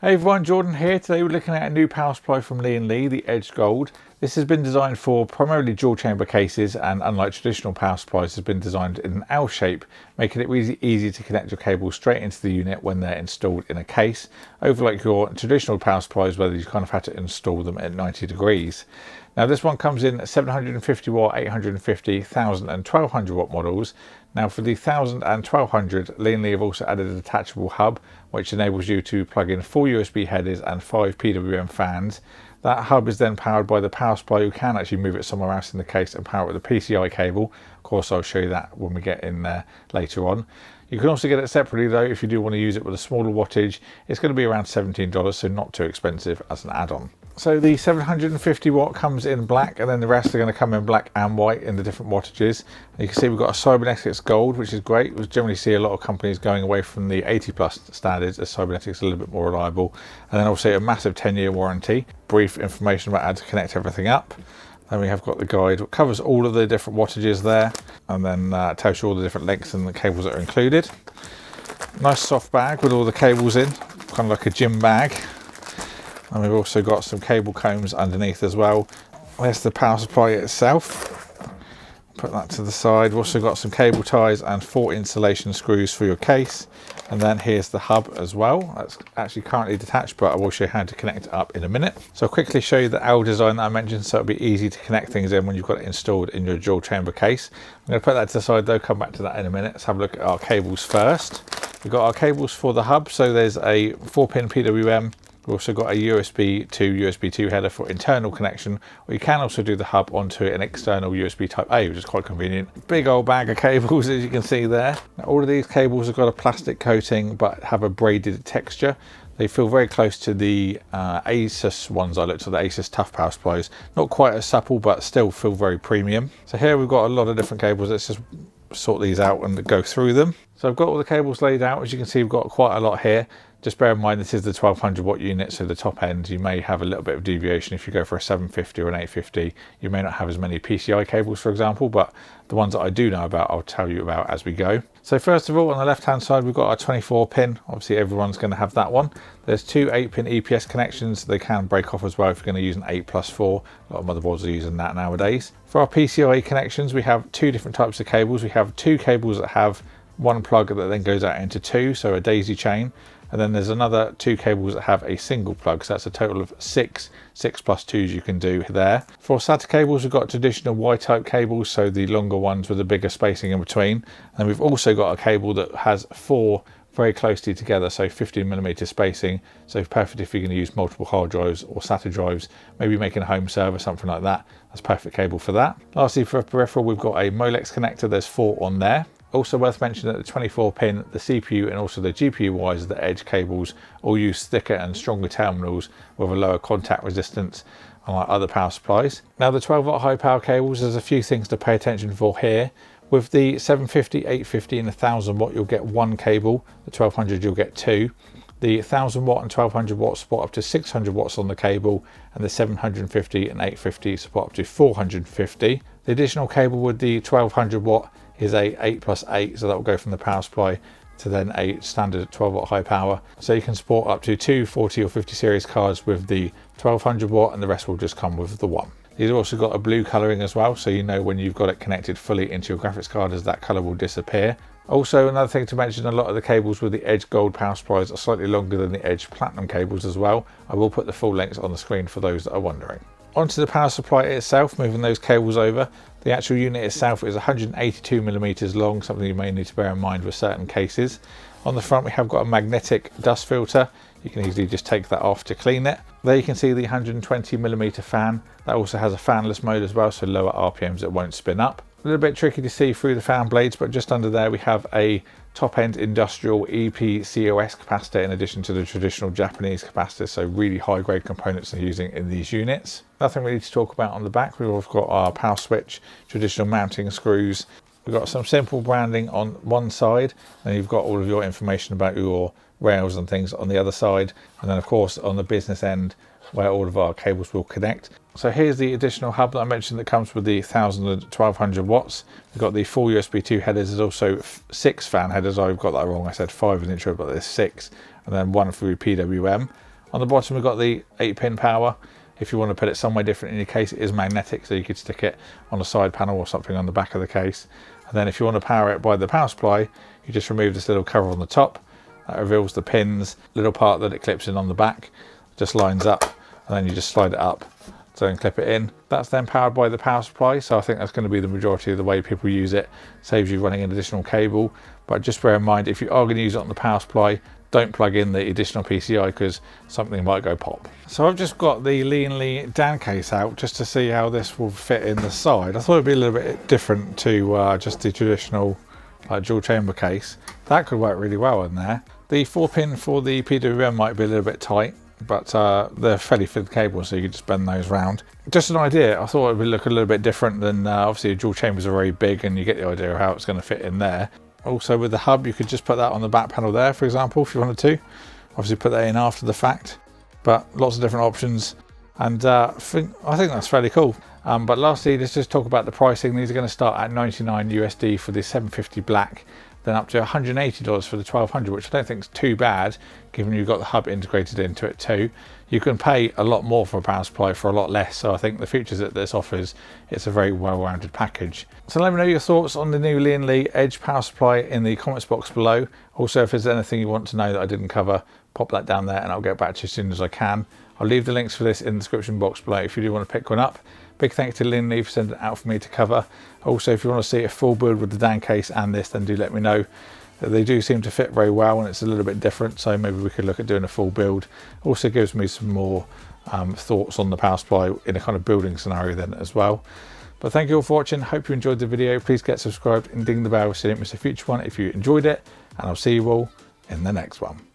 Hey everyone, Jordan here. Today we're looking at a new power supply from Lian Li, the Edge Gold. This has been designed for primarily dual chamber cases, and unlike traditional power supplies has been designed in an L shape, making it really easy to connect your cables straight into the unit when they're installed in a case, over like your traditional power supplies where you kind of had to install them at 90 degrees. Now this one comes in 750 watt, 850, 1000 and 1200 watt models. Now for the 1000 and 1200, Lian Li have also added a detachable hub, which enables you to plug in 4 USB headers and 5 PWM fans. That hub is then powered by the power supply. You can actually move it somewhere else in the case and power it with a PCI cable. Of course, I'll show you that when we get in there later on. You can also get it separately though if you do want to use it with a smaller wattage. It's going to be around $17, so not too expensive as an add-on. So the 750 watt comes in black, and then the rest are going to come in black and white in the different wattages. And you can see we've got a cybernetics gold, which is great. We generally see a lot of companies going away from the 80 plus standards as cybernetics a little bit more reliable. And then also a massive 10-year warranty. Brief information about how to connect everything up. Then we have got the guide, which covers all of the different wattages there, and then tells you all the different lengths and the cables that are included. Nice soft bag with all the cables in, kind of like a gym bag. And we've also got some cable combs underneath as well. There's the power supply itself. Put that to the side. We've also got some cable ties and 4 insulation screws for your case. And then here's the hub as well. That's actually currently detached, but I will show you how to connect it up in a minute. So I'll quickly show you the L design that I mentioned, so it'll be easy to connect things in when you've got it installed in your dual chamber case. I'm going to put that to the side though, come back to that in a minute. Let's have a look at our cables first. We've got our cables for the hub. So there's a 4-pin PWM. We've also got a USB to USB 2 header for internal connection, or you can also do the hub onto an external USB type A, which is quite convenient. Big old bag of cables, as you can see there. Now, all of these cables have got a plastic coating but have a braided texture. They feel very close to the Asus ones I looked at, the Asus Tough Power Supplies. Not quite as supple, but still feel very premium. So here we've got a lot of different cables. Let's just sort these out and go through them. So I've got all the cables laid out. As you can see, we've got quite a lot here. Just bear in mind this is the 1200 watt unit, so the top end you may have a little bit of deviation. If you go for a 750 or an 850, you may not have as many PCI cables, for example, but the ones that I do know about I'll tell you about as we go. So first of all, on the left hand side we've got our 24 pin. Obviously everyone's going to have that one. There's 2 8-pin EPS connections. They can break off as well if you're going to use an 8+4. A lot of motherboards are using that nowadays. For our PCI connections, we have 2 different types of cables. We have 2 cables that have 1 plug that then goes out into 2, so a daisy chain. And then there's another 2 cables that have a single plug, so that's a total of 6 6+2s you can do there. For SATA cables, we've got traditional Y-type cables, so the longer ones with a bigger spacing in between. And we've also got a cable that has 4 very closely together, so 15mm spacing, so perfect if you're going to use multiple hard drives or SATA drives, maybe making a home server, something like that. That's perfect cable for that. Lastly, for a peripheral, we've got a Molex connector. There's 4 on there. Also worth mentioning that the 24 pin, the CPU and also the GPU wires, the Edge cables, all use thicker and stronger terminals with a lower contact resistance, unlike other power supplies. Now the 12 watt high power cables, there's a few things to pay attention for here. With the 750, 850 and 1000 watt, you'll get 1 cable. The 1200 you'll get 2. The 1000 watt and 1200 watt support up to 600 watts on the cable, and the 750 and 850 support up to 450. The additional cable with the 1200 watt is a 8+8, so that will go from the power supply to then a standard 12 watt high power. So you can support up to 2 40 or 50 series cards with the 1200 watt, and the rest will just come with the one. These have also got a blue colouring as well, so you know when you've got it connected fully into your graphics card as that colour will disappear. Also, another thing to mention, a lot of the cables with the Edge Gold power supplies are slightly longer than the Edge Platinum cables as well. I will put the full lengths on the screen for those that are wondering. Onto the power supply itself, moving those cables over. The actual unit itself is 182mm long, something you may need to bear in mind with certain cases. On the front we have got a magnetic dust filter. You can easily just take that off to clean it. There you can see the 120mm fan. That also has a fanless mode as well, so lower RPMs, it won't spin up. A little bit tricky to see through the fan blades, but just under there we have a top-end industrial EPCOS capacitor in addition to the traditional Japanese capacitor, so really high-grade components they're using in these units. Nothing really to talk about on the back. We've got our power switch, traditional mounting screws. We've got some simple branding on one side, and you've got all of your information about your rails and things on the other side, and then of course on the business end where all of our cables will connect. So here's the additional hub that I mentioned that comes with the 1000 and 1200 watts. We've got the 4 USB 2 headers. There's also 6 fan headers. I've got that wrong. I said 5 in the intro, but there's 6. and then one through PWM. On the bottom we've got the 8-pin power. If you want to put it somewhere different in your case, it is magnetic, so you could stick it on a side panel or something on the back of the case. And then if you want to power it by the power supply, you just remove this little cover on the top. That reveals the pins, little part that it clips in on the back, just lines up, and then you just slide it up, so then clip it in. That's then powered by the power supply, so I think that's going to be the majority of the way people use it. Saves you running an additional cable, but just bear in mind, if you are going to use it on the power supply, don't plug in the additional PCI because something might go pop. So I've just got the Lian Li down case out just to see how this will fit in the side. I thought it'd be a little bit different to just the traditional dual chamber case. That could work really well in there. The 4-pin for the PWM might be a little bit tight, but they're fairly thin cables, so you can just bend those round. Just an idea, I thought it would look a little bit different than obviously dual chambers are very big, and you get the idea of how it's going to fit in there. Also with the hub, you could just put that on the back panel there, for example, if you wanted to. Obviously put that in after the fact, but lots of different options, and I think that's fairly cool. But lastly, let's just talk about the pricing. These are going to start at 99 USD for the 750 black, then up to $180 for the 1200, which I don't think is too bad, given you've got the hub integrated into it too. You can pay a lot more for a power supply for a lot less, so I think the features that this offers, it's a very well-rounded package. So let me know your thoughts on the new Lian Li Edge power supply in the comments box below. Also, if there's anything you want to know that I didn't cover, pop that down there and I'll get back to you as soon as I can. I'll leave the links for this in the description box below if you do want to pick one up. Big thanks to Lian Li for sending it out for me to cover. Also, if you want to see a full build with the down case and this, then do let me know. They do seem to fit very well, and it's a little bit different, so maybe we could look at doing a full build. Also gives me some more thoughts on the power supply in a kind of building scenario then as well. But thank you all for watching. Hope you enjoyed the video. Please get subscribed and ding the bell so you don't miss a future one if you enjoyed it, and I'll see you all in the next one.